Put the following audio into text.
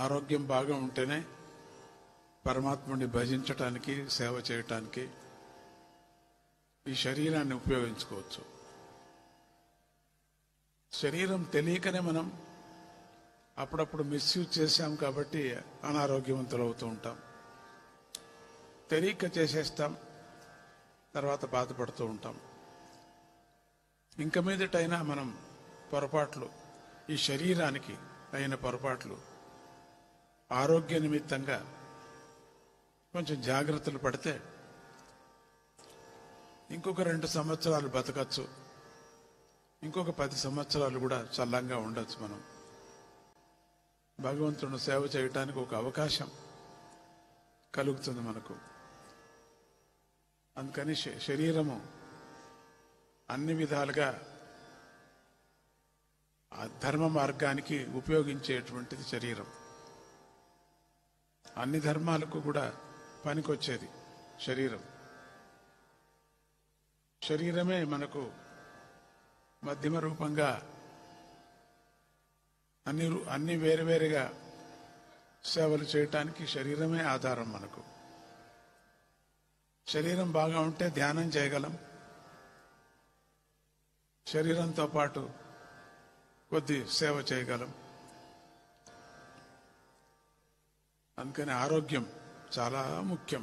ఆరోగ్యం బాగా ఉంటేనే పరమాత్ముడిని భజించటానికి సేవ చేయటానికి ఈ శరీరాన్ని ఉపయోగించుకోవచ్చు. శరీరం తెలియకనే మనం అప్పుడప్పుడు మిస్యూజ్ చేశాం కాబట్టి అనారోగ్యవంతులు అవుతూ ఉంటాం. తెలియక చేసేస్తాం, తర్వాత బాధపడుతూ ఉంటాం. ఇంక మీదటైనా మనం పొరపాట్లు, ఈ శరీరానికి అయిన పొరపాట్లు ఆరోగ్య నిమిత్తంగా కొంచెం జాగ్రత్తలు పడితే ఇంకొక 2 సంవత్సరాలు బతకచ్చు, ఇంకొక 10 సంవత్సరాలు కూడా చల్లంగా ఉండొచ్చు. మనం భగవంతుని సేవ చేయటానికి ఒక అవకాశం కలుగుతుంది మనకు. అందుకని శరీరము అన్ని విధాలుగా ఆ ధర్మ మార్గానికి ఉపయోగించేటువంటిది శరీరం. అన్ని ధర్మాలకు కూడా పనికొచ్చేది శరీరం. శరీరమే మనకు మధ్యమ రూపంగా అన్ని వేరువేరుగా సేవలు చేయటానికి శరీరమే ఆధారం మనకు. శరీరం బాగా ఉంటే ధ్యానం చేయగలం, శరీరంతో పాటు కొద్ది సేవ చేయగలం. అందుకని ఆరోగ్యం చాలా ముఖ్యం.